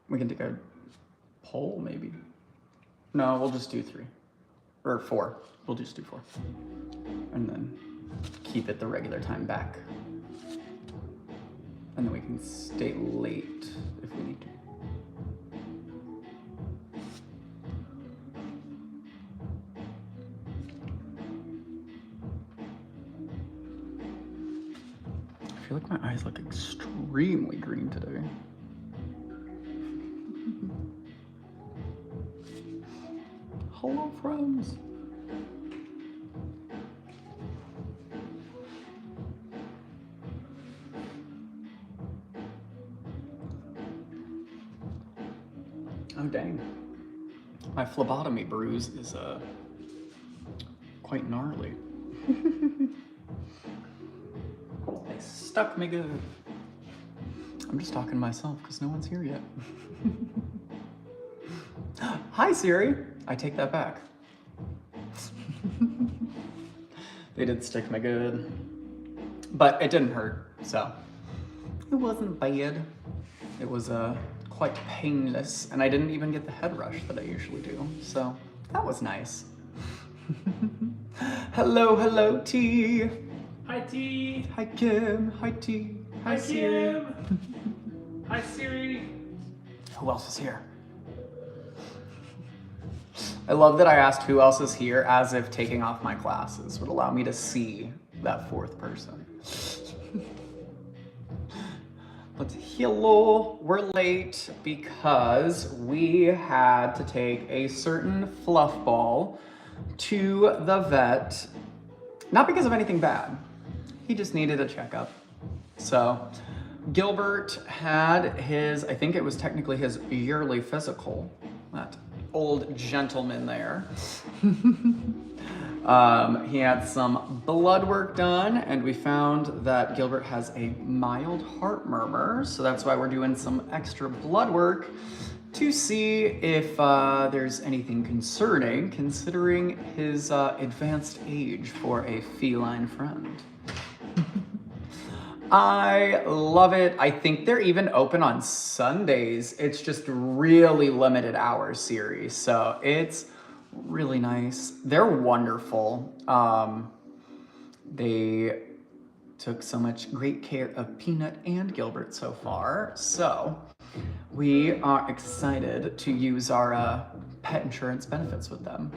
We can take a poll, maybe. No, we'll just do 3. Or 4. We'll just do 4. And then keep it the regular time back. And then we can stay late if we need to. I feel like my eyes look extremely green today. Hello, friends. Oh, dang. My phlebotomy bruise is quite gnarly. They stuck me good. I'm just talking to myself because no one's here yet. Hi, Siri. I take that back. They did stick me good. But it didn't hurt, so it wasn't bad. It was quite painless, and I didn't even get the head rush that I usually do, so that was nice. Hello, T. Hi, T. Hi, Kim. Hi, T. Hi, Siri. Kim. Hi, Siri. Who else is here? I love that I asked who else is here as if taking off my glasses would allow me to see that 4th person. But hello, we're late because we had to take a certain fluff ball to the vet. Not because of anything bad. He just needed a checkup. So Gilbert had his, I think it was technically his yearly physical. That old gentleman there. He had some blood work done, and we found that Gilbert has a mild heart murmur, so that's why we're doing some extra blood work to see if there's anything concerning, considering his advanced age for a feline friend. I love it. I think they're even open on Sundays. It's just really limited hours series, so it's really nice. They're wonderful. They took so much great care of Peanut and Gilbert so far, so we are excited to use our pet insurance benefits with them.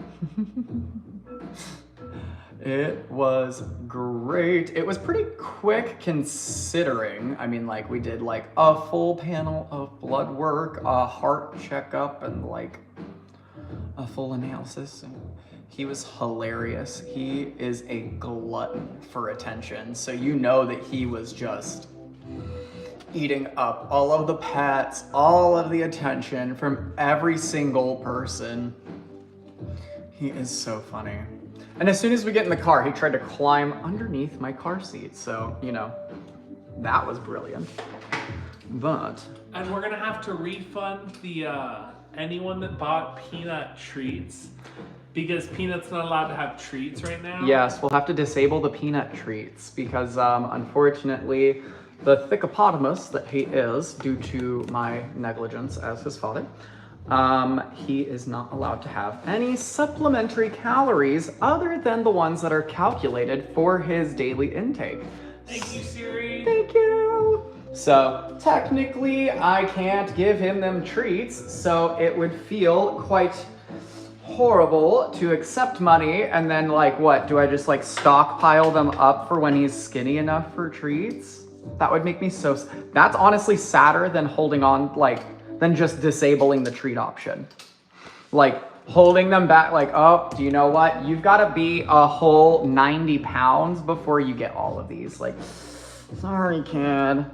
It was great. It was pretty quick considering, I mean, like, we did like a full panel of blood work, a heart checkup, and like a full analysis. And he was hilarious. He is a glutton for attention. So you know that he was just eating up all of the pets, all of the attention from every single person. He is so funny. And as soon as we get in the car, he tried to climb underneath my car seat. So, you know, that was brilliant. But... And we're gonna have to refund the anyone that bought Peanut treats, because Peanut's not allowed to have treats right now. yes, we'll have to disable the Peanut treats because unfortunately, the thickopotamus that he is, due to my negligence as his father, he is not allowed to have any supplementary calories other than the ones that are calculated for his daily intake. Thank you, Siri. Thank you. So technically I can't give him them treats, so it would feel quite horrible to accept money and then like, what, do I just like stockpile them up for when he's skinny enough for treats? That would make me so, that's honestly sadder than holding on, like, than just disabling the treat option. Like holding them back, like, oh, do you know what? You've got to be a whole 90 pounds before you get all of these. Like, sorry, kid.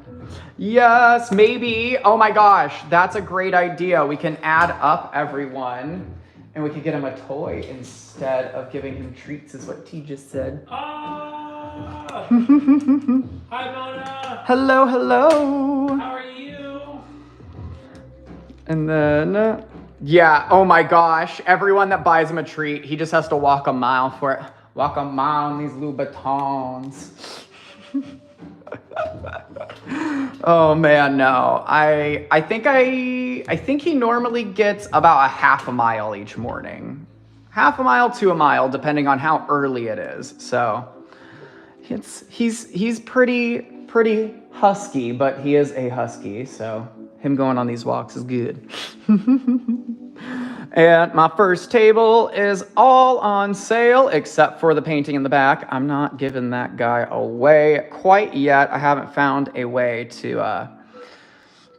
Yes, maybe. Oh my gosh, that's a great idea. We can add up everyone and we could get him a toy instead of giving him treats, is what T just said. Ah! Hi, Mona. Hello, hello. How are you? And then, yeah, oh my gosh, everyone that buys him a treat, he just has to walk a mile for it. Walk a mile in these Louboutins. Oh man, no. I think he normally gets about a half a mile each morning. Half a mile to a mile, depending on how early it is. So he's pretty husky, but he is a husky, so him going on these walks is good. And my first table is all on sale except for the painting in the back. I'm not giving that guy away quite yet. I haven't found a way to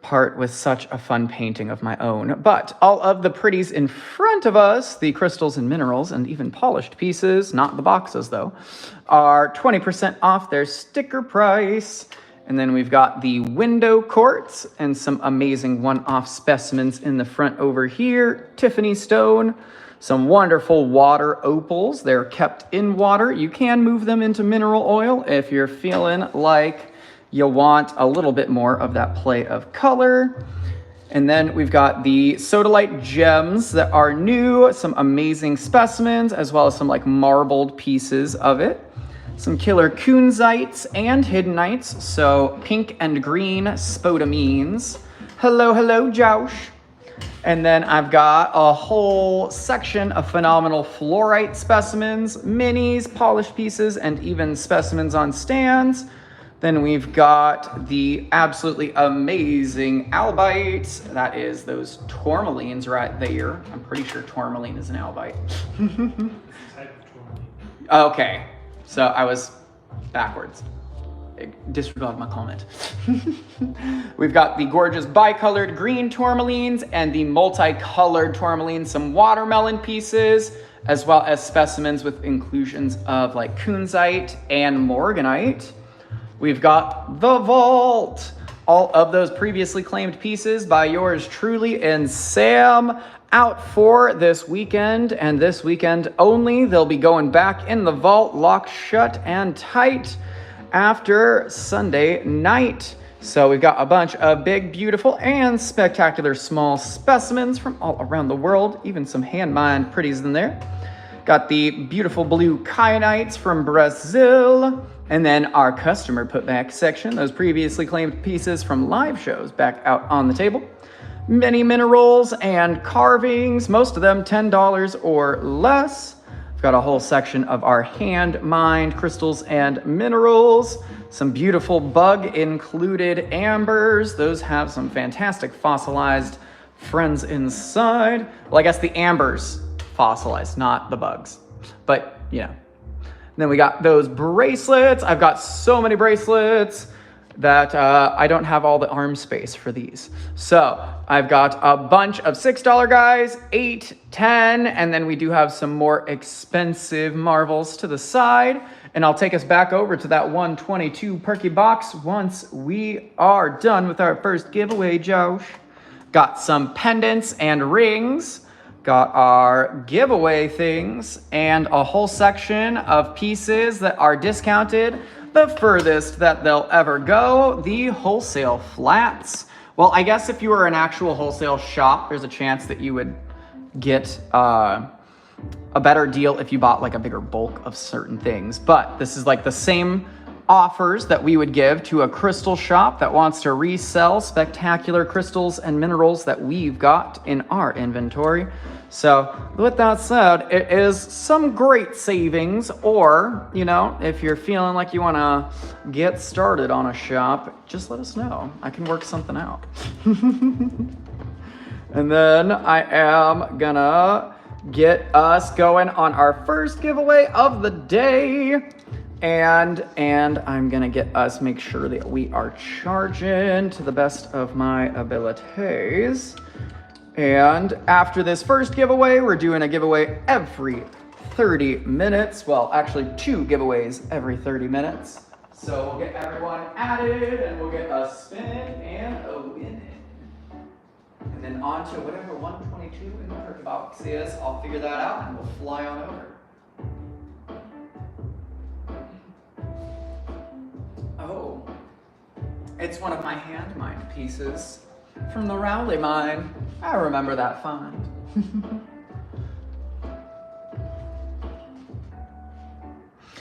part with such a fun painting of my own. But all of the pretties in front of us, the crystals and minerals and even polished pieces, not the boxes though, are 20% off their sticker price. And then we've got the window quartz and some amazing one-off specimens in the front over here. Tiffany stone, some wonderful water opals. They're kept in water. You can move them into mineral oil if you're feeling like you want a little bit more of that play of color. And then we've got the sodalite gems that are new, some amazing specimens, as well as some like marbled pieces of it. Some killer kunzites and hiddenites, so pink and green spodamines. Hello, Josh. And then I've got a whole section of phenomenal fluorite specimens, minis, polished pieces, and even specimens on stands. Then we've got the absolutely amazing albites. That is those tourmalines right there. I'm pretty sure tourmaline is an albite. Okay. So I was backwards. Disregard my comment. We've got the gorgeous bicolored green tourmalines and the multicolored tourmalines, some watermelon pieces, as well as specimens with inclusions of like kunzite and morganite. We've got the vault. All of those previously claimed pieces by yours truly and Sam out for this weekend, and this weekend only. They'll be going back in the vault, locked shut and tight after Sunday night. So we've got a bunch of big, beautiful, and spectacular small specimens from all around the world, even some hand-mined pretties in there. Got the beautiful blue kyanites from Brazil, and then our customer putback section, those previously claimed pieces from live shows back out on the table. Many minerals and carvings, most of them $10 or less. We've got a whole section of our hand-mined crystals and minerals. Some beautiful bug-included ambers. Those have some fantastic fossilized friends inside. Well, I guess the ambers fossilized, not the bugs. But, you know. Then we got those bracelets. I've got so many bracelets that I don't have all the arm space for these. So I've got a bunch of $6 guys, $8, $10, and then we do have some more expensive marvels to the side. And I'll take us back over to that 122 perky box once we are done with our first giveaway, Josh. Got some pendants and rings. Got our giveaway things and a whole section of pieces that are discounted. The furthest that they'll ever go, the wholesale flats. Well, I guess if you were an actual wholesale shop, there's a chance that you would get a better deal if you bought like a bigger bulk of certain things. But this is like the same offers that we would give to a crystal shop that wants to resell spectacular crystals and minerals that we've got in our inventory. So with that said, it is some great savings, or, you know, if you're feeling like you want to get started on a shop, just let us know. I can work something out. And then I am gonna get us going on our first giveaway of the day. And I'm gonna get us make sure that we are charging to the best of my abilities. And after this first giveaway, we're doing a giveaway every 30 minutes. Well, actually 2 giveaways every 30 minutes. So we'll get everyone added and we'll get a spin and a win. And then on to whatever 122 in the perky box is. I'll figure that out and we'll fly on over. Oh, it's one of my hand-mined pieces from the Rowley mine. I remember that find.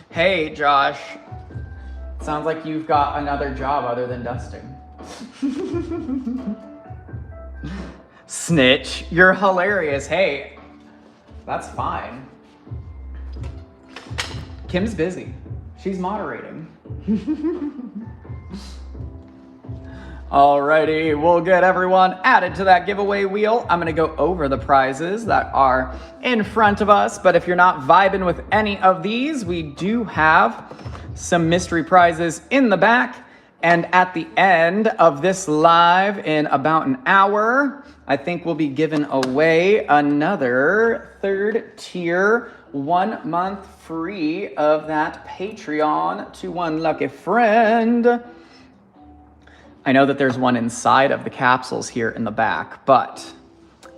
Hey, Josh. Sounds like you've got another job other than dusting. Snitch, you're hilarious. Hey, that's fine. Kim's busy. She's moderating. Alrighty, we'll get everyone added to that giveaway wheel. I'm gonna go over the prizes that are in front of us, but if you're not vibing with any of these, we do have some mystery prizes in the back. And at the end of this live in about an hour, I think we'll be giving away another 3rd tier 1 month free of that Patreon to one lucky friend. I know that there's one inside of the capsules here in the back, but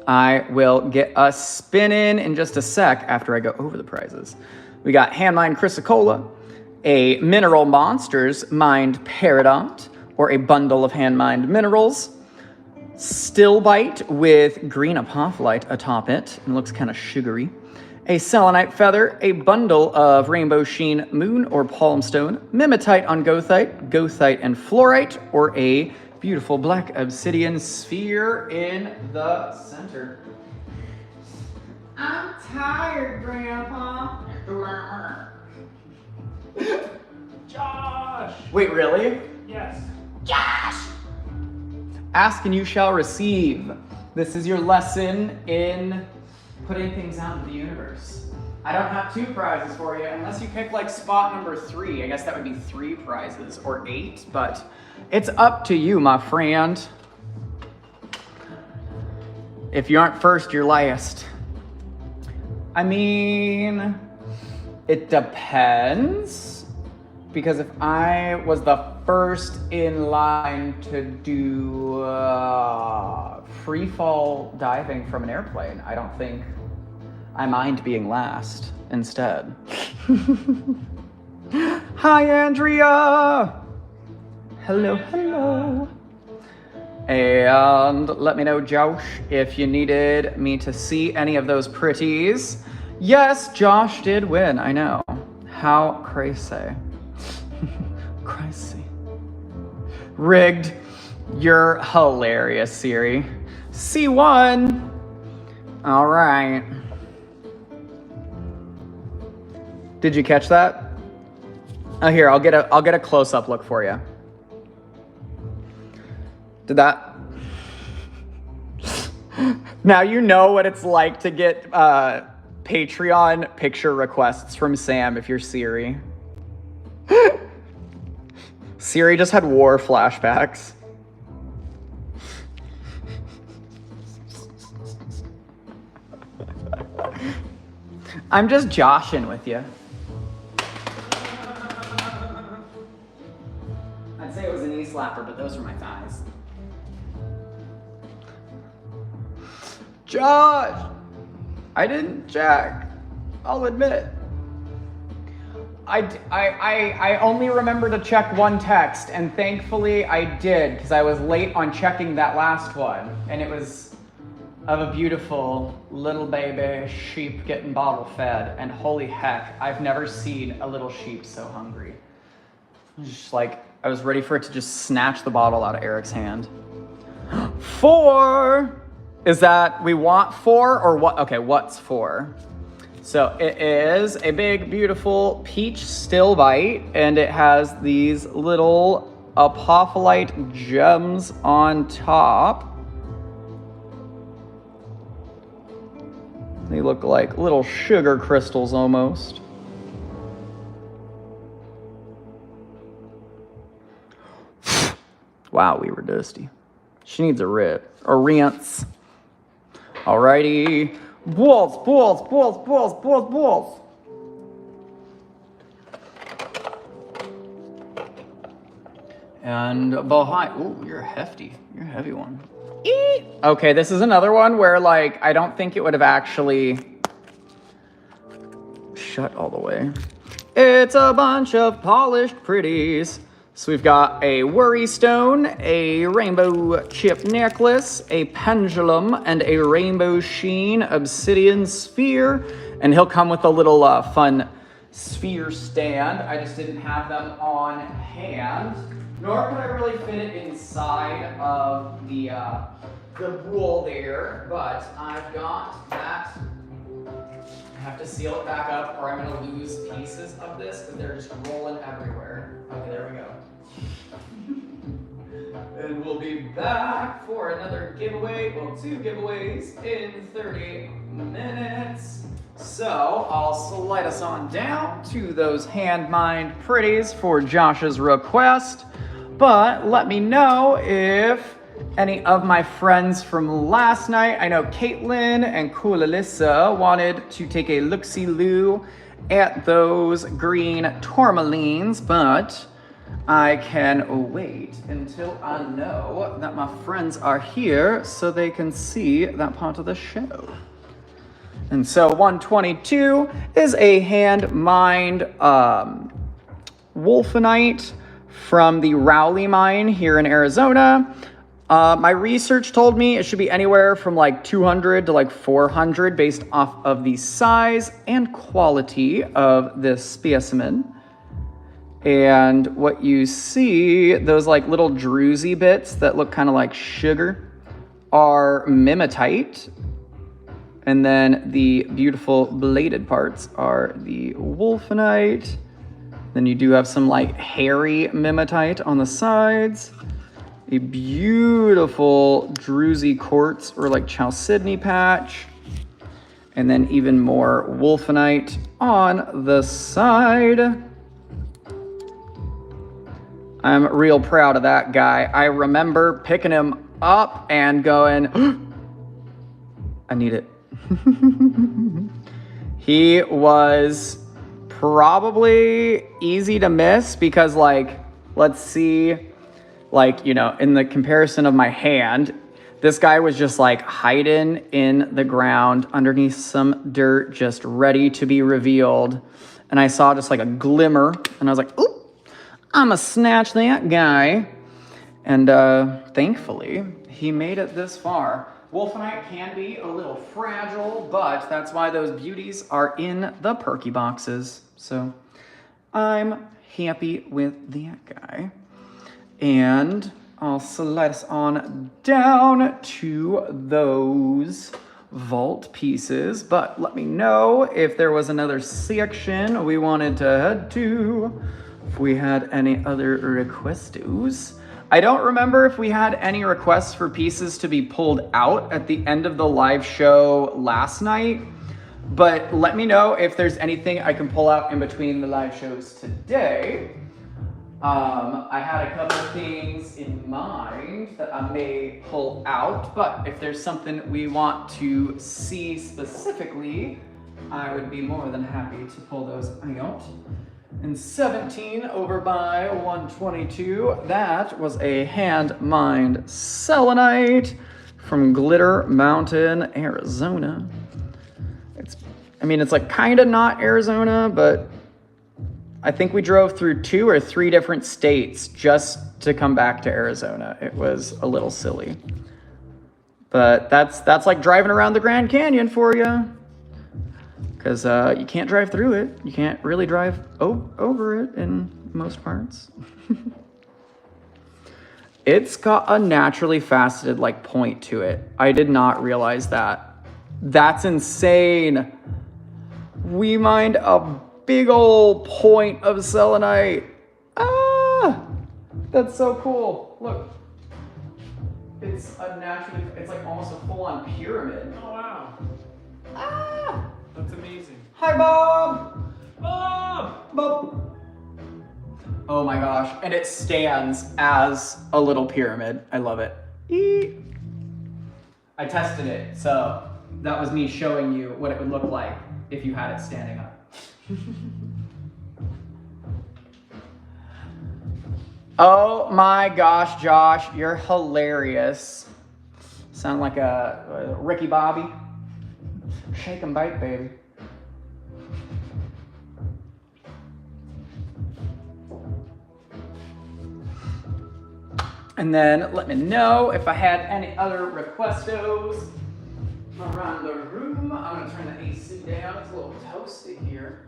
I will get us spinning in just a sec after I go over the prizes. We got Hand Mine Chrysocolla, a Mineral Monsters Mind Peridot, or a bundle of hand-mined minerals, Still Bite with green apophyllite atop it, and looks kind of sugary, a selenite feather, a bundle of rainbow sheen moon or palm stone, mimetite on goethite, goethite and fluorite, or a beautiful black obsidian sphere in the center. I'm tired, Grandpa. Josh! Wait, really? Yes. Josh! Ask and you shall receive. This is your lesson in putting things out into the universe. I don't have 2 prizes for you, unless you pick like spot number 3. I guess that would be 3 prizes, or 8, but it's up to you, my friend. If you aren't first, you're last. I mean, it depends, because if I was the first in line to do free fall diving from an airplane, I don't think I mind being last instead. Hi, Andrea. Hello, hello. And let me know, Josh, if you needed me to see any of those pretties. Yes, Josh did win, I know. How crazy. Crazy. Rigged. You're hilarious, Siri. C1. All right. Did you catch that? Oh, here, I'll get a close-up look for you. Did that? Now you know what it's like to get Patreon picture requests from Sam if you're Siri. Siri just had war flashbacks. I'm just joshing with you. I'd say it was a knee slapper, but those are my thighs. Josh! I didn't check. I'll admit it. I only remember to check one text, and thankfully I did, because I was late on checking that last one, and it was of a beautiful little baby sheep getting bottle fed, and holy heck, I've never seen a little sheep so hungry. Just like, I was ready for it to just snatch the bottle out of Eric's hand. 4! Is that, we want 4 or what? Okay, what's 4? So it is a big, beautiful peach still bite, and it has these little apophyllite gems on top. They look like little sugar crystals almost. Wow, we were dusty. She needs a rinse. Alrighty. Balls. And behind, ooh, you're hefty. You're a heavy one. Eat. Okay, this is another one where like, I don't think it would have actually shut all the way. It's a bunch of polished pretties. So we've got a worry stone, a rainbow chip necklace, a pendulum, and a rainbow sheen obsidian sphere. And he'll come with a little fun sphere stand. I just didn't have them on hand. Nor could I really fit it inside of the wool there, but I've got that. I have to seal it back up or I'm gonna lose pieces of this because they're just rolling everywhere. Okay, there we go. And we'll be back for another giveaway, well, 2 giveaways in 30 minutes. So I'll slide us on down to those hand-mined pretties for Josh's request. But let me know if any of my friends from last night, I know Caitlin and Coolissa wanted to take a look-see-loo at those green tourmalines, but I can wait until I know that my friends are here so they can see that part of the show. And so 122 is a hand-mined wolfenite from the Rowley mine here in Arizona. My research told me it should be anywhere from like 200 to like 400 based off of the size and quality of this specimen. And what you see, those like little druzy bits that look kind of like sugar are mimetite. And then the beautiful bladed parts are the wolfenite. Then you do have some like hairy mimetite on the sides. A beautiful druzy quartz or like chalcedony patch. And then even more wolfenite on the side. I'm real proud of that guy. I remember picking him up and going, I need it. He was probably easy to miss because like, let's see, like, you know, in the comparison of my hand, this guy was just like hiding in the ground underneath some dirt, just ready to be revealed. And I saw just like a glimmer and I was like, oop, I'm gonna snatch that guy. And thankfully, he made it this far. Wolfenite can be a little fragile, but that's why those beauties are in the perky boxes. So I'm happy with that guy. And I'll slide us on down to those vault pieces. But let me know if there was another section we wanted to head to, if we had any other requestos. I don't remember if we had any requests for pieces to be pulled out at the end of the live show last night, but let me know if there's anything I can pull out in between the live shows today. I had a couple of things in mind that I may pull out, but if there's something we want to see specifically, I would be more than happy to pull those out. And 17 over by 122, that was a hand-mined selenite from Glitter Mountain, Arizona. It's like kind of not Arizona, but I think we drove through 2 or 3 different states just to come back to Arizona. It was a little silly. But that's like driving around the Grand Canyon for you. Because you can't drive through it. You can't really drive over it in most parts. It's got a naturally faceted like point to it. I did not realize that. That's insane. We mined a big old point of selenite. Ah, that's so cool. Look, it's like almost a full-on pyramid. Oh wow. Ah. That's amazing. Hi, Bob! Bob! Bob! Oh my gosh, and it stands as a little pyramid. I love it. Eee. I tested it, so that was me showing you what it would look like if you had it standing up. Oh my gosh, Josh, you're hilarious. Sound like a Ricky Bobby. Shake and bake, baby. And then let me know if I had any other requestos around the room. I'm gonna turn the AC down. It's a little toasty here.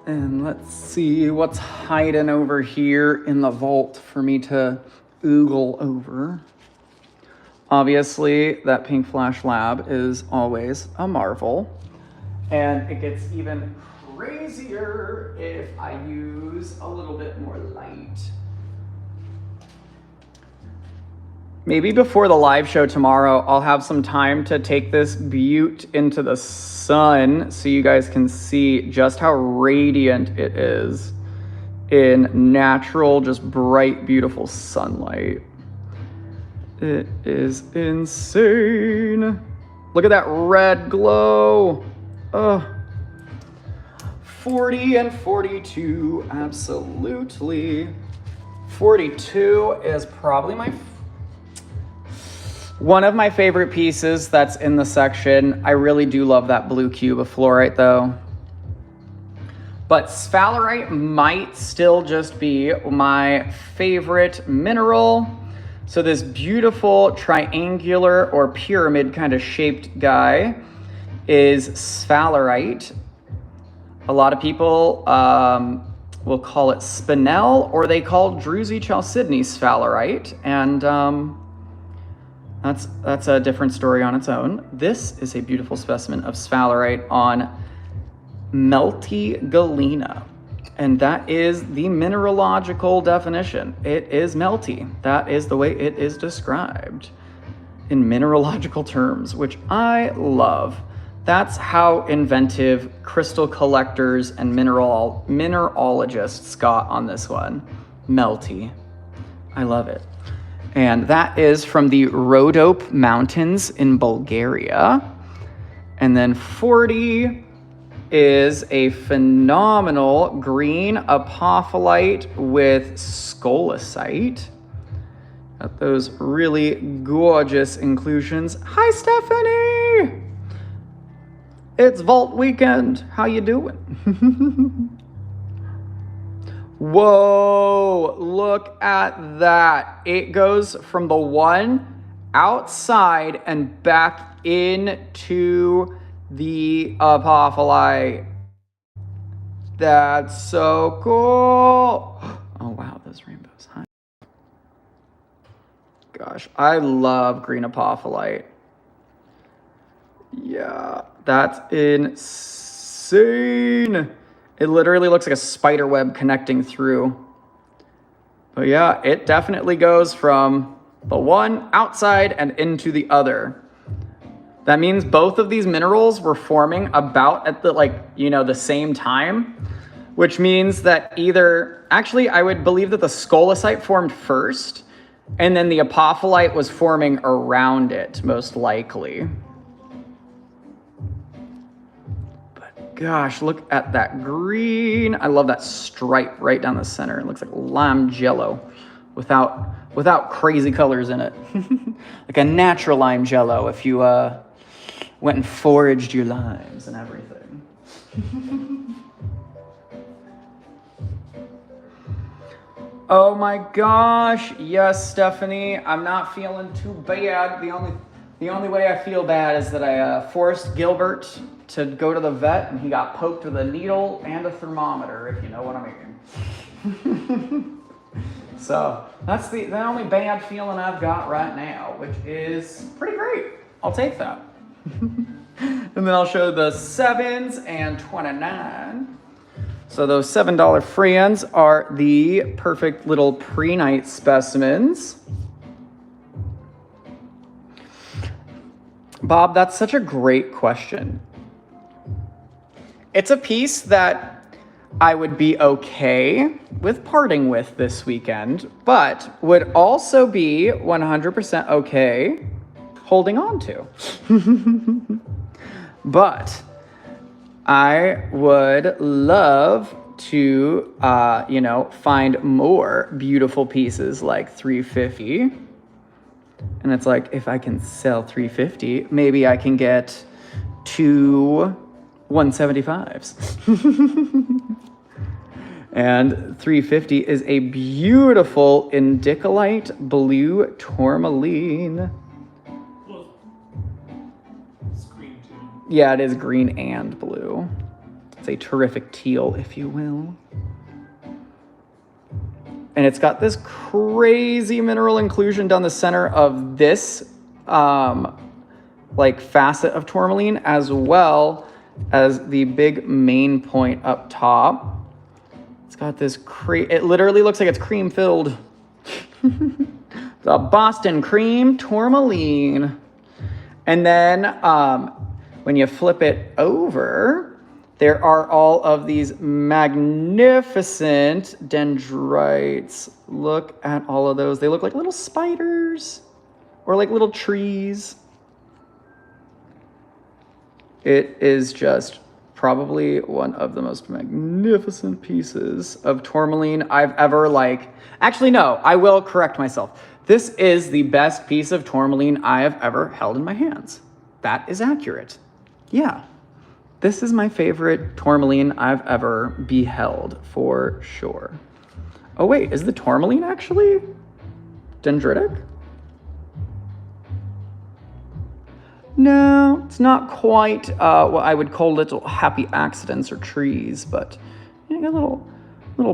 And let's see what's hiding over here in the vault for me to oogle over. Obviously, that Pink Flash Lab is always a marvel. And it gets even crazier if I use a little bit more light. Maybe before the live show tomorrow, I'll have some time to take this butte into the sun so you guys can see just how radiant it is in natural, just bright, beautiful sunlight. It is insane. Look at that red glow. Ugh. 40 and 42, absolutely. 42 is probably one of my favorite pieces that's in the section. I really do love that blue cube of fluorite though. But sphalerite might still just be my favorite mineral. So this beautiful triangular or pyramid kind of shaped guy is sphalerite. A lot of people will call it spinel, or they call Druzy chalcedony sphalerite. And that's a different story on its own. This is a beautiful specimen of sphalerite on melty galena. And that is the mineralogical definition. It is melty. That is the way it is described in mineralogical terms, which I love. That's how inventive crystal collectors and mineralogists got on this one. Melty. I love it. And that is from the Rhodope Mountains in Bulgaria. And then 40 is a phenomenal green apophyllite with scolecite. Got those really gorgeous inclusions. Hi, Stephanie! It's Vault Weekend. How you doing? Whoa, look at that. It goes from the one outside and back into the apophyllite. That's so cool. Oh, wow, those rainbows. Hi. Gosh, I love green apophyllite. Yeah, that's insane. It literally looks like a spider web connecting through. But yeah, it definitely goes from the one outside and into the other. That means both of these minerals were forming about at the, the same time, which means that actually I would believe that the scolecite formed first and then the apophyllite was forming around it, most likely. Gosh, look at that green. I love that stripe right down the center. It looks like lime jello without crazy colors in it. Like a natural lime jello if you went and foraged your limes and everything. Oh my gosh. Yes, Stephanie. I'm not feeling too bad. The only way I feel bad is that I forced Gilbert to go to the vet and he got poked with a needle and a thermometer, if you know what I mean. So that's the only bad feeling I've got right now, which is pretty great. I'll take that. And then I'll show the 7s and 29. So those $7 friends are the perfect little pre-night specimens. Bob, that's such a great question. It's a piece that I would be okay with parting with this weekend, but would also be 100% okay holding on to. But I would love to, find more beautiful pieces like 350. And it's like, if I can sell 350, maybe I can get 2 175s. And 350 is a beautiful indicolite blue tourmaline. Well, it's green too. Yeah, it is green and blue. It's a terrific teal, if you will. And it's got this crazy mineral inclusion down the center of this like facet of tourmaline, as well as the big main point up top. It's got this it literally looks like it's cream filled. The Boston cream tourmaline. And then when you flip it over, there are all of these magnificent dendrites. Look at all of those. They look like little spiders or like little trees. It is just probably one of the most magnificent pieces of tourmaline I've ever actually, no, I will correct myself. This is the best piece of tourmaline I have ever held in my hands. That is accurate. Yeah. This is my favorite tourmaline I've ever beheld, for sure. Oh wait, is the tourmaline actually dendritic? No, it's not quite what I would call little happy accidents or trees, but you got little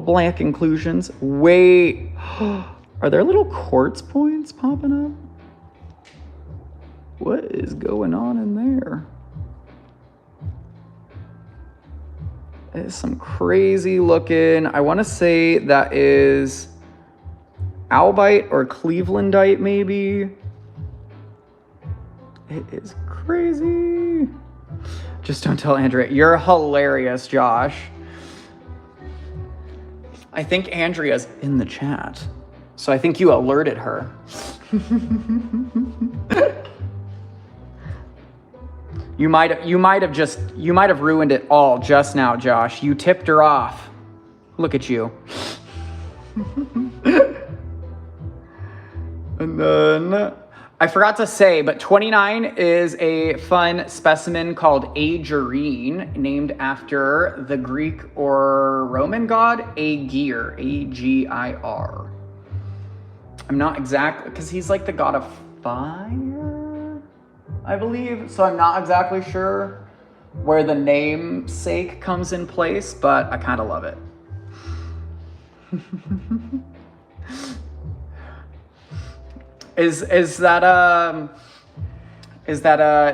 black inclusions. Wait, are there little quartz points popping up? What is going on in there? It's some crazy looking, I want to say that is albite or clevelandite maybe. It is crazy. Just don't tell Andrea. You're hilarious, Josh. I think Andrea's in the chat, so I think you alerted her. You might have ruined it all just now, Josh. You tipped her off. Look at you. And then I forgot to say, but 29 is a fun specimen called Aegirine, named after the Greek or Roman god Aegir, A-G-I-R. I'm not exactly, because he's like the god of fire, I believe. So I'm not exactly sure where the namesake comes in place, but I kind of love it. Is that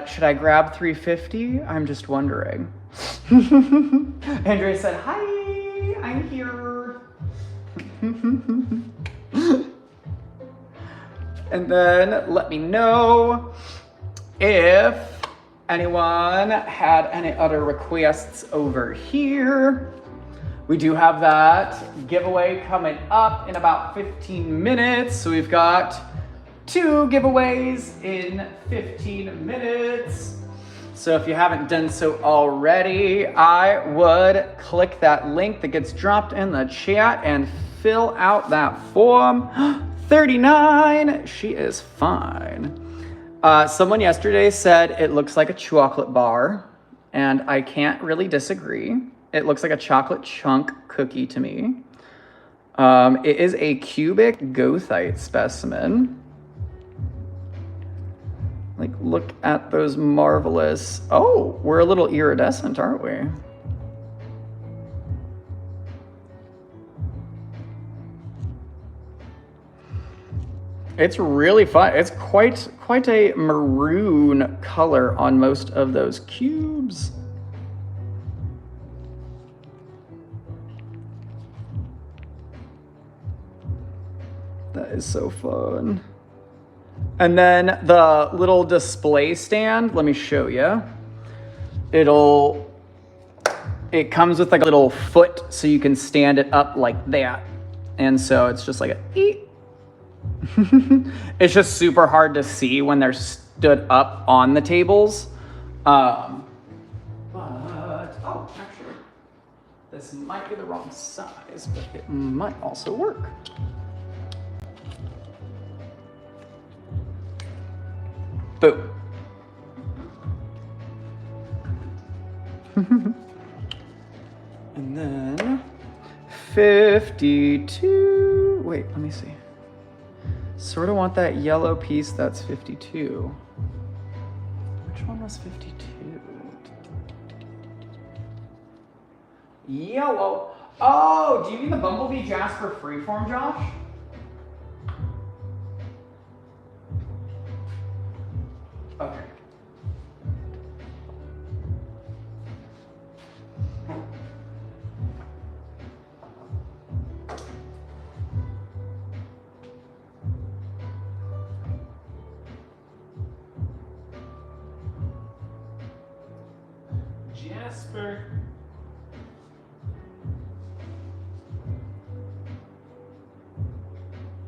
should I grab 350? I'm just wondering. Andrea said, "Hi, I'm here." And then let me know if anyone had any other requests over here. We do have that giveaway coming up in about 15 minutes. So we've got 2 giveaways in 15 minutes. So if you haven't done so already, I would click that link that gets dropped in the chat and fill out that form. 39, she is fine. Someone yesterday said it looks like a chocolate bar, and I can't really disagree. It looks like a chocolate chunk cookie to me. It is a cubic goethite specimen. Like, look at those marvelous... Oh, we're a little iridescent, aren't we? It's really fun. It's quite a maroon color on most of those cubes. That is so fun. And then the little display stand, let me show you. It comes with like a little foot so you can stand it up like that. And so it's just like a eep. It's just super hard to see when they're stood up on the tables. Oh, actually, this might be the wrong size, but it might also work. Boom. And then 52. Wait, let me see. Sort of want that yellow piece that's 52. Which one was 52? Yellow. Oh, do you mean the Bumblebee Jasper Freeform, Josh? Okay. Jasper.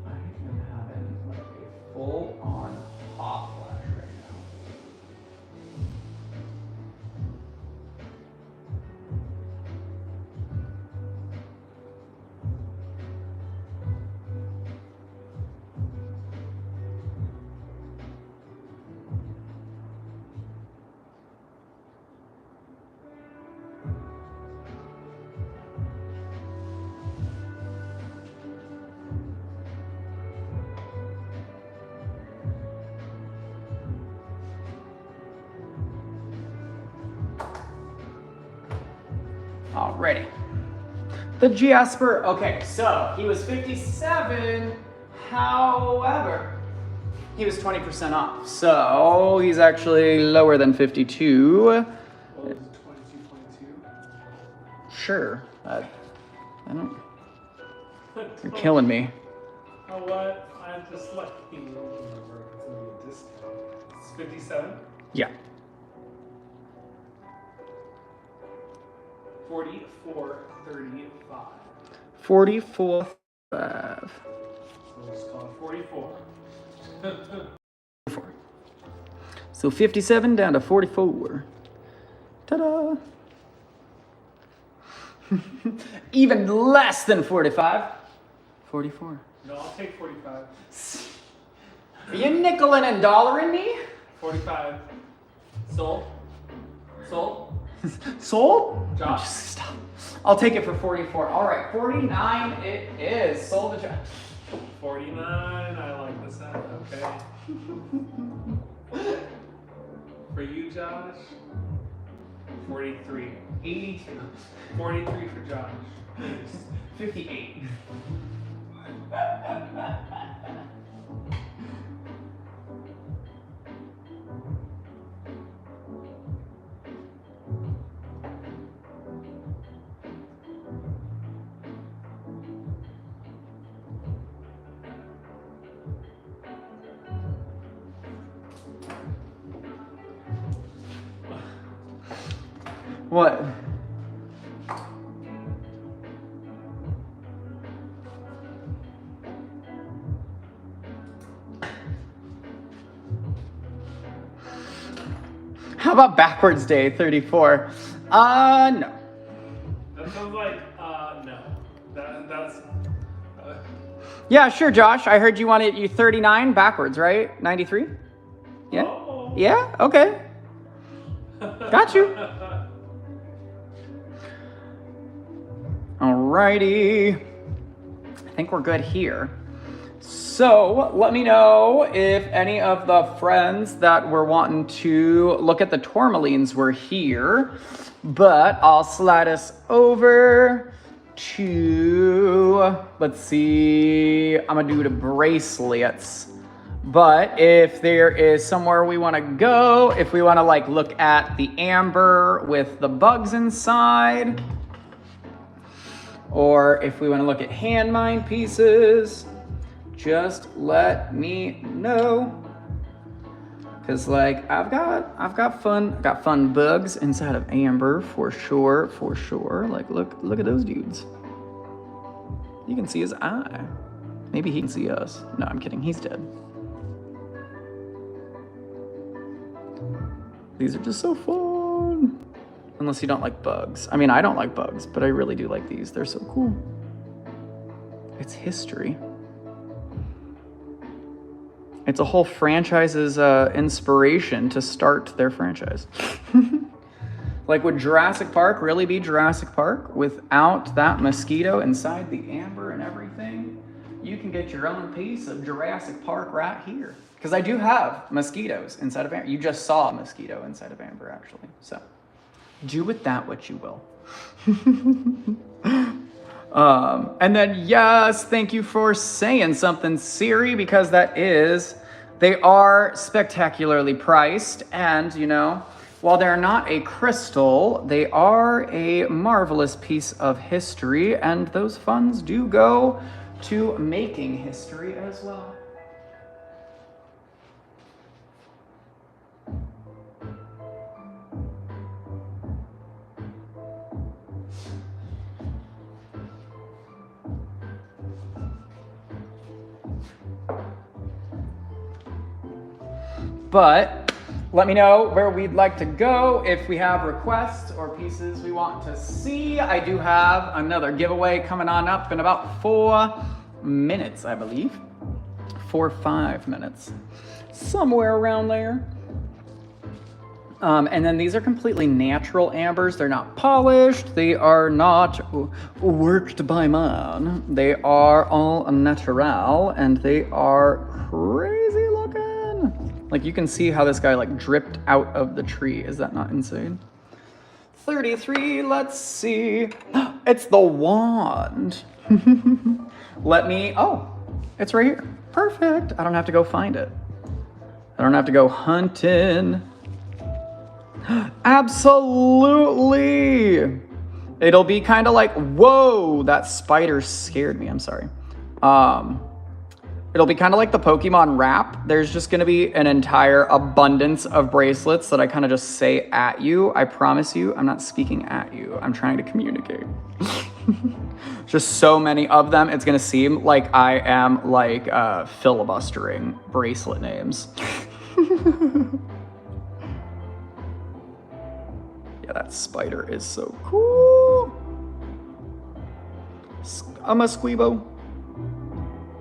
I am having like a full-on hot flash right now. Alrighty. The Jasper, okay, so he was 57, however, he was 20% off. So he's actually lower than 52. What was it, 22.2? Sure. I don't, you're killing me. Oh, what? I'm just like, you know, it's gonna be a discount. It's 57? Yeah. 44.35. 44.5. So we'll just call it 44. 44. So 57 down to 44. Ta-da! Even less than 45. 44. No, I'll take 45. Are you nickeling and dollaring me? 45. Sold? Sold? Sold? Josh? Just stop. I'll take it for 44. All right, 49 it is. Sold to Josh. 49. I like the sound. Okay. For you, Josh? 43. 82. 43 for Josh. 58. What? How about backwards day 34? No. That sounds like, no. That's... Yeah, sure, Josh. I heard you wanted you 39 backwards, right? 93? Yeah? Oh. Yeah? Okay. Got you. Alrighty. I think we're good here. So let me know if any of the friends that were wanting to look at the tourmalines were here. But I'll slide us over to, let's see, I'm gonna do the bracelets. But if there is somewhere we want to go, if we want to like look at the amber with the bugs inside, or if we want to look at hand mine pieces, just let me know. Cause like I've got fun bugs inside of amber for sure. Like look at those dudes. You can see his eye. Maybe he can see us. No, I'm kidding. He's dead. These are just so fun. Unless you don't like bugs. I mean, I don't like bugs, but I really do like these. They're so cool. It's history. It's a whole franchise's inspiration to start their franchise. Like, would Jurassic Park really be Jurassic Park without that mosquito inside the amber and everything? You can get your own piece of Jurassic Park right here. Because I do have mosquitoes inside of amber. You just saw a mosquito inside of amber, actually. So, do with that what you will. And then, yes, thank you for saying something, Siri, because they are spectacularly priced. And, you know, while they're not a crystal, they are a marvelous piece of history. And those funds do go to making history as well. But let me know where we'd like to go if we have requests or pieces we want to see. I do have another giveaway coming on up in about 4 minutes, I believe. 4 or 5 minutes. Somewhere around there. And then these are completely natural ambers. They're not polished. They are not worked by man. They are all natural, and they are crazy looking. Like, you can see how this guy like dripped out of the tree. Is that not insane? 33, let's see. It's the wand. Oh, it's right here. Perfect. I don't have to go find it. I don't have to go hunting. Absolutely. It'll be kind of like, whoa, that spider scared me. I'm sorry. It'll be kind of like the Pokemon rap. There's just going to be an entire abundance of bracelets that I kind of just say at you. I promise you, I'm not speaking at you. I'm trying to communicate. Just so many of them. It's going to seem like I am like filibustering bracelet names. Yeah, that spider is so cool. I'm a squeebo.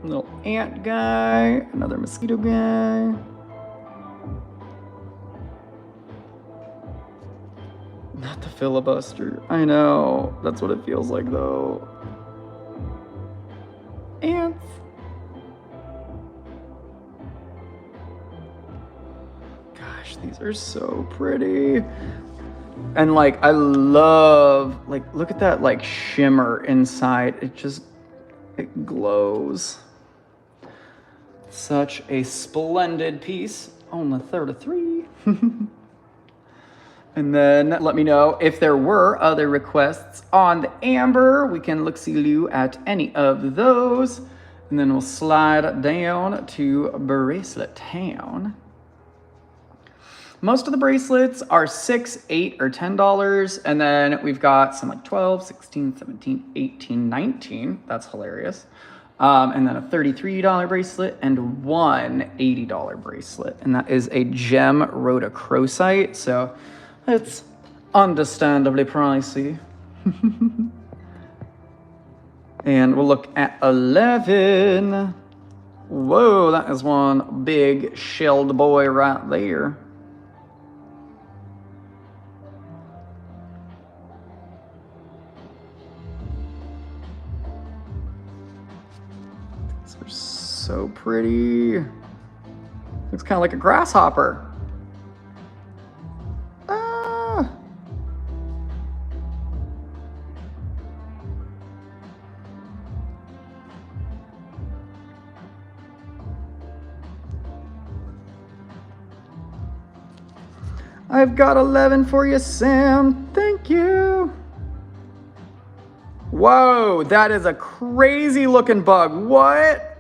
Little ant guy, another mosquito guy. Not the filibuster. I know. That's what it feels like though. Ants. Gosh, these are so pretty. And like, I love, like, look at that like shimmer inside. It glows. Such a splendid piece. Only 33. And then let me know if there were other requests on the amber. We can look-see-loo at any of those. And then we'll slide down to Bracelet Town. Most of the bracelets are $6, $8, or $10. And then we've got some like 12, 16, 17, 18, 19. That's hilarious. And then a $33 bracelet and one $80 bracelet. And that is a gem rhodochrosite. So it's understandably pricey. And we'll look at 11. Whoa, that is one big shelled boy right there. These are so pretty. Looks kind of like a grasshopper. I've got 11 for you, Sam. Thank you. Whoa, that is a crazy looking bug. What?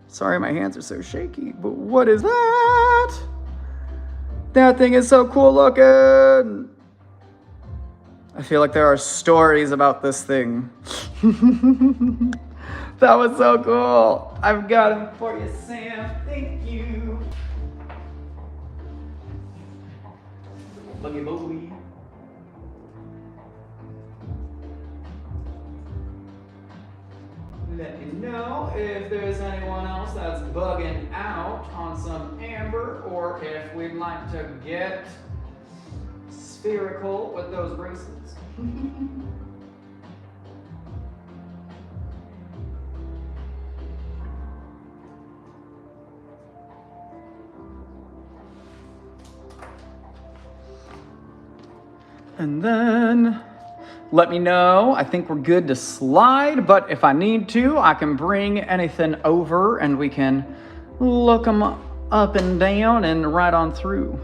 Sorry, my hands are so shaky, but what is that? That thing is so cool looking. I feel like there are stories about this thing. That was so cool. I've got him for you, Sam. Thank you. Buggy boy. Let me know if there's anyone else that's bugging out on some amber, or if we'd like to get spherical with those bracelets. And then let me know. I think we're good to slide, but if I need to, I can bring anything over and we can look them up and down and right on through.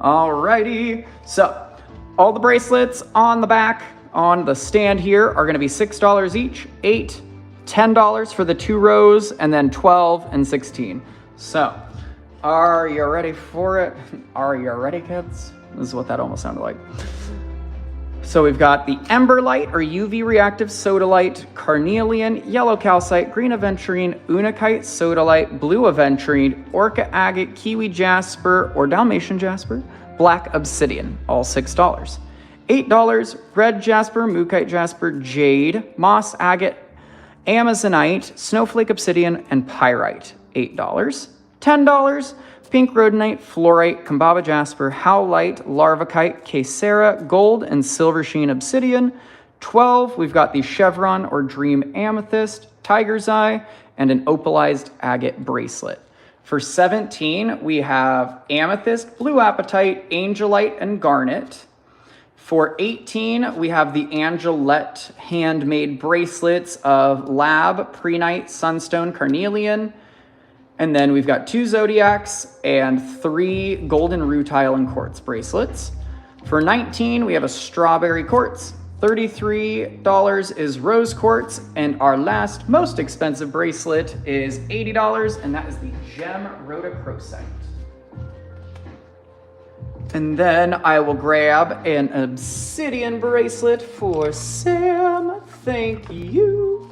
Alrighty, so all the bracelets on the back on the stand here are going to be $6 each, $8, $10 for the 2 rows, and then 12 and 16. So, are you ready for it? Are you ready, kids? This is what that almost sounded like. So we've got the Ember Light or UV Reactive Sodalite, Carnelian, Yellow Calcite, Green Aventurine, Unakite Sodalite, Blue Aventurine, Orca Agate, Kiwi Jasper or Dalmatian Jasper, Black Obsidian, all $6. $8, Red Jasper, Mookite Jasper, Jade, Moss Agate, Amazonite, Snowflake Obsidian, and Pyrite, $8. $10, Pink Rhodonite, Fluorite, Kambaba Jasper, Howlite, Larvakite, Kacera, Gold, and Silver Sheen Obsidian. 12, we've got the Chevron or Dream Amethyst, Tiger's Eye, and an Opalized Agate Bracelet. For 17, we have Amethyst, Blue Apatite, Angelite, and Garnet. For 18, we have the Angelette handmade bracelets of Lab, Prenite, Sunstone, Carnelian. And then we've got 2 Zodiacs and 3 Golden Rutile and Quartz bracelets. For 19, we have a Strawberry Quartz. $33 is Rose Quartz. And our last, most expensive bracelet is $80, and that is the Gem Rhodochrosite. And then I will grab an Obsidian bracelet for Sam. Thank you.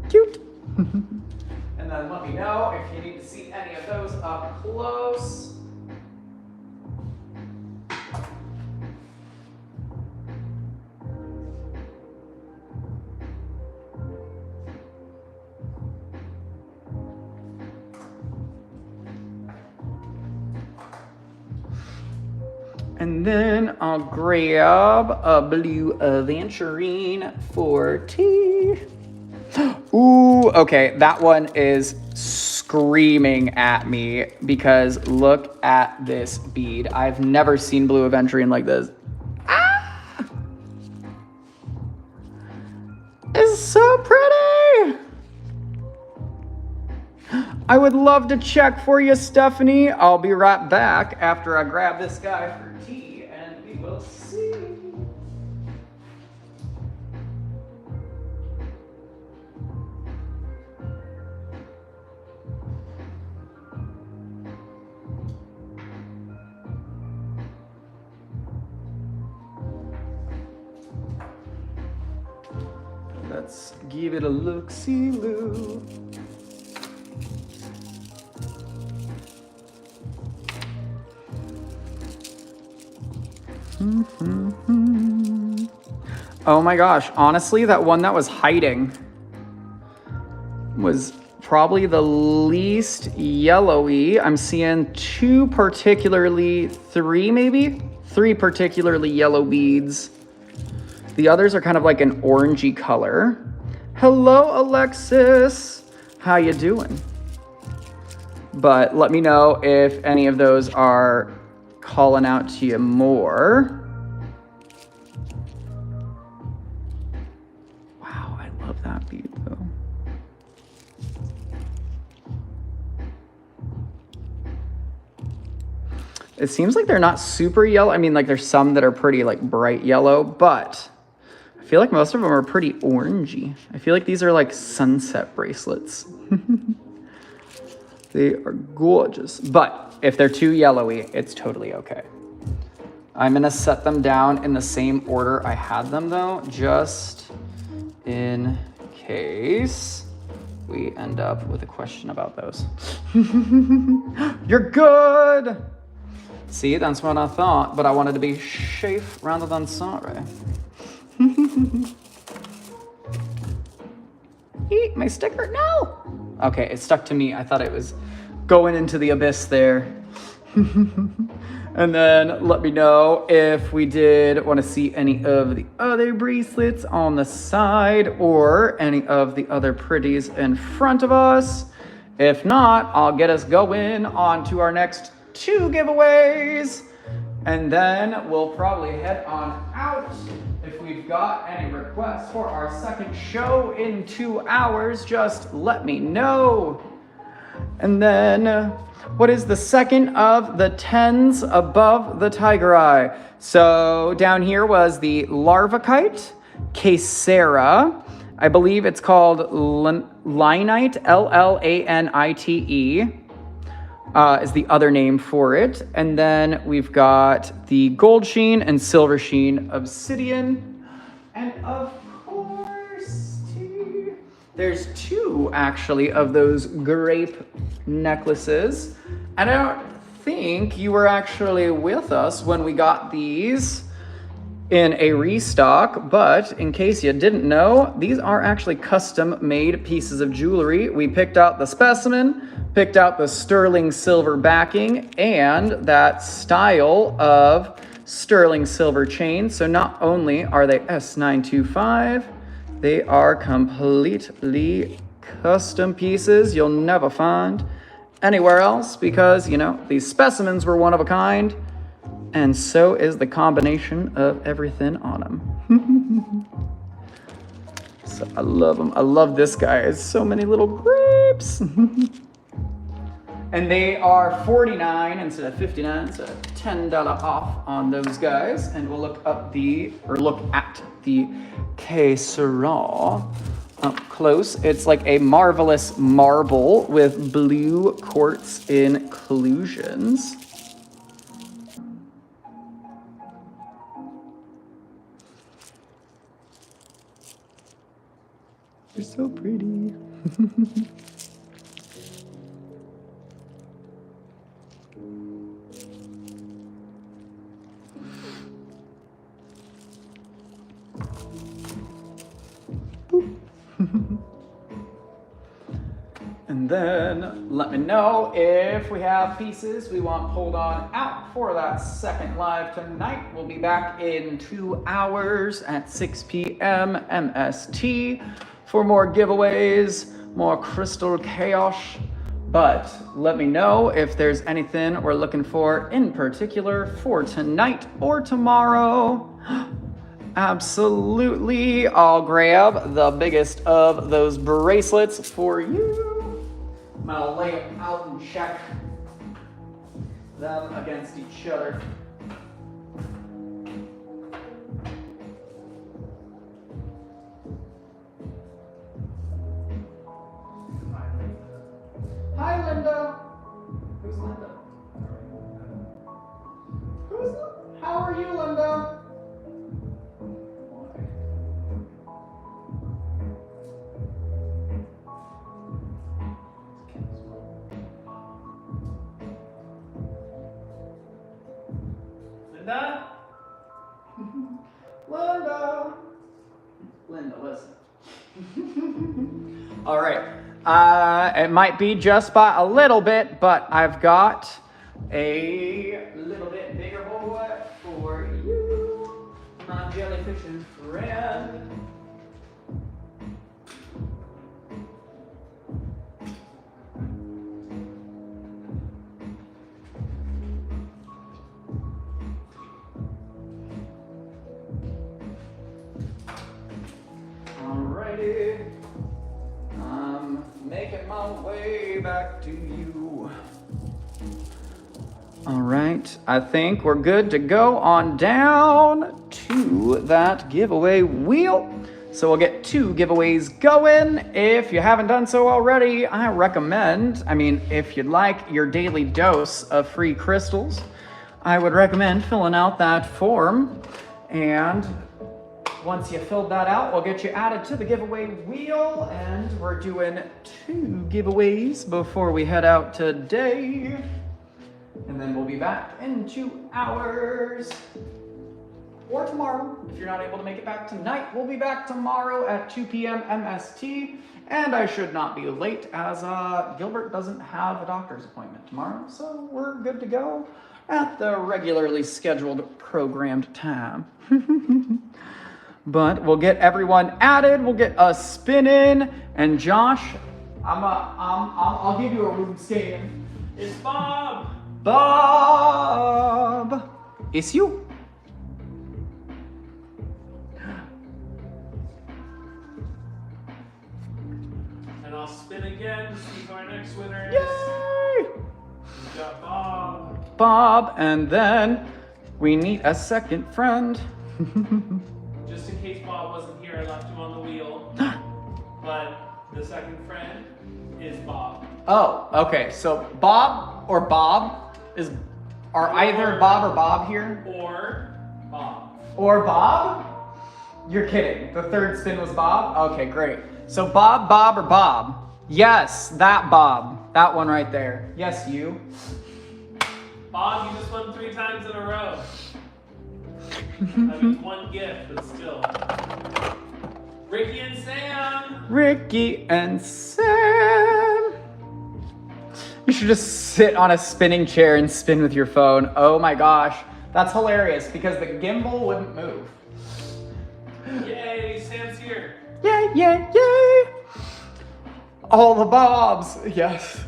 Cute. And then let me know if you need to see any of those up close. And then I'll grab a Blue Aventurine for tea. Ooh, okay, that one is screaming at me because look at this bead. I've never seen Blue Aventurine like this. Ah! It's so pretty! I would love to check for you, Stephanie. I'll be right back after I grab this guy for tea and we will see. Let's give it a look-see-loo. Oh my gosh, honestly, that one that was hiding was probably the least yellowy. I'm seeing three particularly yellow beads. The others are kind of like an orangey color. Hello, Alexis. How you doing? But let me know if any of those are calling out to you more. Wow, I love that bead though. It seems like they're not super yellow. I mean, like there's some that are pretty like bright yellow, but I feel like most of them are pretty orangey. I feel like these are like sunset bracelets. They are gorgeous, but if they're too yellowy, it's totally okay. I'm gonna set them down in the same order I had them though, just in case we end up with a question about those. You're good! See, that's what I thought, but I wanted to be safe rather than sorry. Eat my sticker, no! Okay, it stuck to me. I thought it was going into the abyss there. And then let me know if we did want to see any of the other bracelets on the side or any of the other pretties in front of us. If not, I'll get us going on to our next 2 giveaways. And then we'll probably head on out. If we've got any requests for our second show in 2 hours, just let me know. And then, what is the second of the 10s above the tiger eye? So down here was the larvacite, Caesara. I believe it's called Linite, L-L-A-N-I-T-E. Is the other name for it. And then we've got the gold sheen and silver sheen obsidian. And of course, there's 2 actually of those grape necklaces. And I don't think you were actually with us when we got these in a restock, but in case you didn't know, these are actually custom made pieces of jewelry. We picked out the specimen, picked out the sterling silver backing, and that style of sterling silver chain. So not only are they S925, they are completely custom pieces you'll never find anywhere else because, you know, these specimens were one of a kind. And so is the combination of everything on them. So I love them. I love this guy. It's so many little grapes. And they are $49 instead of $59, so $10 off on those guys. And we'll look at the Caesara up close. It's like a marvelous marble with blue quartz inclusions. They're so pretty. And then let me know if we have pieces we want pulled on out for that second live tonight. We'll be back in 2 hours at 6 p.m. MST for more giveaways, more crystal chaos. But let me know if there's anything we're looking for in particular for tonight or tomorrow. Absolutely, I'll grab the biggest of those bracelets for you. I'm gonna lay them out and check them against each other. Hi, Linda. Who's Linda? How are you, Linda? Linda? Linda? Linda, listen. All right. It might be just by a little bit, but I've got a little bit bigger boy for you, my jellyfishing friend. Alrighty. I'm making my way back to you. All right, I think we're good to go on down to that giveaway wheel. So we'll get 2 giveaways going. If you haven't done so already, I recommend, if you'd like your daily dose of free crystals, I would recommend filling out that form. And once you filled that out, we'll get you added to the giveaway wheel. And we're doing 2 giveaways before we head out today. And then we'll be back in 2 hours. Or tomorrow. If you're not able to make it back tonight, we'll be back tomorrow at 2 p.m. MST. And I should not be late as Gilbert doesn't have a doctor's appointment tomorrow. So we're good to go at the regularly scheduled programmed time. But we'll get everyone added. We'll get a spin in. And Josh, I'll give you a room scan. It's Bob. Bob. It's you. And I'll spin again to see who our next winner is. Yay! We got Bob. Bob, and then we need a second friend. Just in case Bob wasn't here, I left him on the wheel. But the second friend is Bob. Oh, okay. So Bob or Bob are either Bob or Bob here? Or Bob. Or Bob? You're kidding. The third spin was Bob? Okay, great. So Bob, Bob, or Bob? Yes, that Bob. That one right there. Yes, you. Bob, you just won 3 times in a row. That means 1 gift, but still. Ricky and Sam. Ricky and Sam. You should just sit on a spinning chair and spin with your phone. Oh my gosh. That's hilarious because the gimbal wouldn't move. Yay, Sam's here. Yay, yay, yay. All the Bobs. Yes.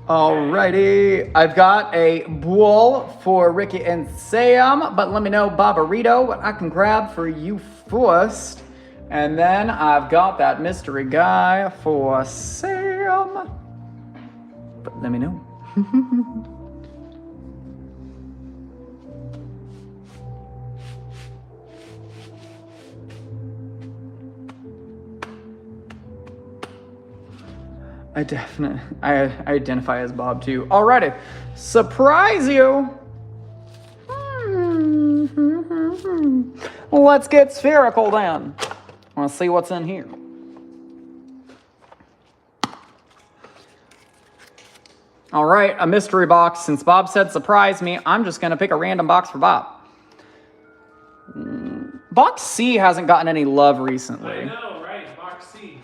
Alrighty, I've got a bowl for Ricky and Sam, but let me know, Barbarito, what I can grab for you first. And then I've got that mystery guy for Sam. But let me know. I identify as Bob too. Alrighty, surprise you. Let's get spherical then. Want to see what's in here. All right, a mystery box. Since Bob said surprise me, I'm just gonna pick a random box for Bob. Box C hasn't gotten any love recently. I know, right? Box C.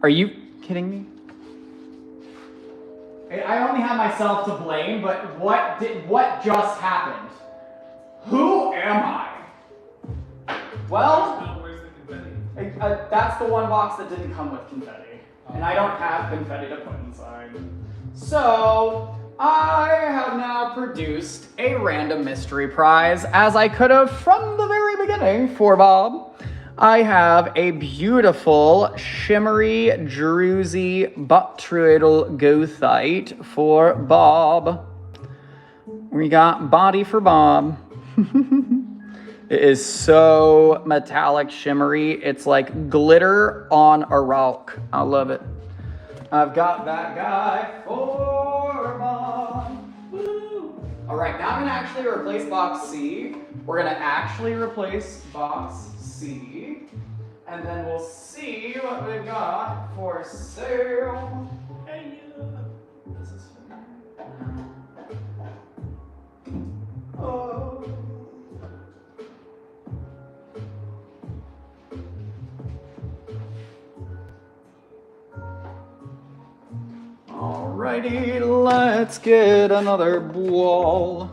Are you kidding me? I only have myself to blame, but what just happened? Who am I? Well, Where's the confetti? that's the one box that didn't come with confetti, and I don't have confetti to put inside. So I have now produced a random mystery prize, as I could have from the very beginning for Bob. I have a beautiful shimmery druzy botryoidal goethite for Bob. We got body for Bob. It is so metallic shimmery. It's like glitter on a rock. I love it. I've got that guy for Bob. Woo! All right, now I'm gonna actually replace box C. We're gonna actually replace box C, and then we'll see what we've got for sale. Hey, this is fun. Oh. Alrighty, let's get another ball.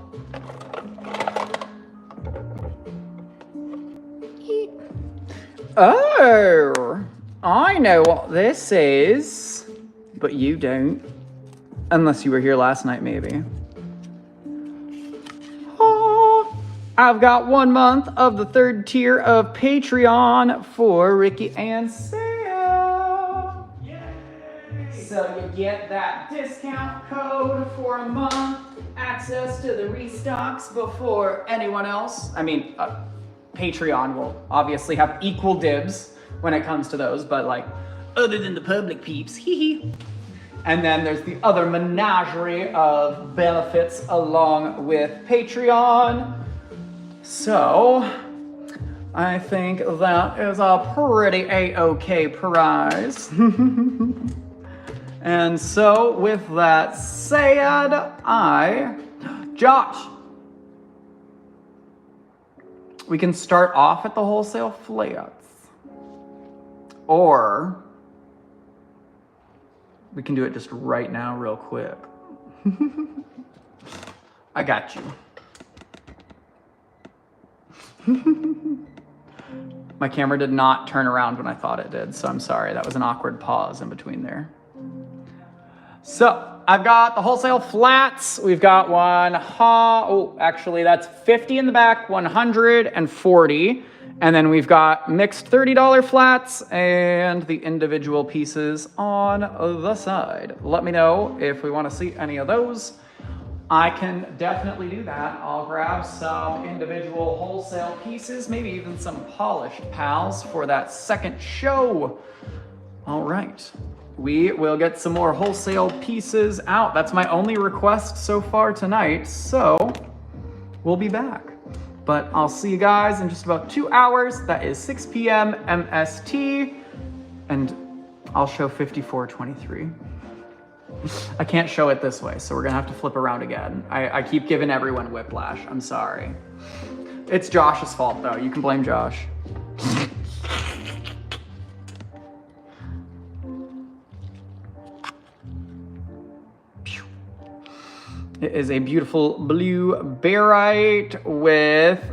Oh, I know what this is, but you don't. Unless you were here last night, maybe. Oh, I've got 1 month of the 3rd tier of Patreon for Ricky and Sam. Yay! So you get that discount code for a month, access to the restocks before anyone else. I mean, Patreon will obviously have equal dibs when it comes to those, but like, other than the public peeps, hee hee. And then there's the other menagerie of benefits along with Patreon. So, I think that is a pretty A-okay prize. And so, with that said, Josh, we can start off at the wholesale flats, or we can do it just right now real quick. I got you. My camera did not turn around when I thought it did, so I'm sorry. That was an awkward pause in between there. So, I've got the wholesale flats. We've got actually that's 50 in the back, 140. And then we've got mixed $30 flats and the individual pieces on the side. Let me know if we want to see any of those. I can definitely do that. I'll grab some individual wholesale pieces, maybe even some polished pals for that second show. All right, we will get some more wholesale pieces out. That's my only request so far tonight, so we'll be back. But I'll see you guys in just about 2 hours. That is 6 p.m. MST, and I'll show 5423. I can't show it this way, so we're gonna have to flip around again. I keep giving everyone whiplash. I'm sorry. It's Josh's fault, though. You can blame Josh. It is a beautiful blue barite with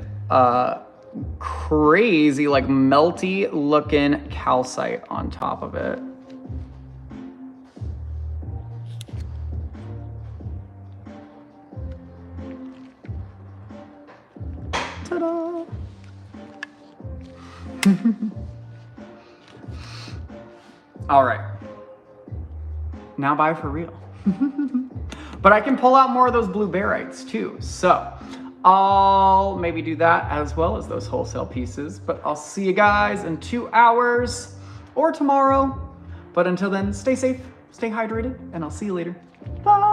crazy, like melty looking calcite on top of it. Ta-da! All right. Now buy for real. But I can pull out more of those blue barites too. So I'll maybe do that as well as those wholesale pieces. But I'll see you guys in 2 hours or tomorrow. But until then, stay safe, stay hydrated, and I'll see you later. Bye.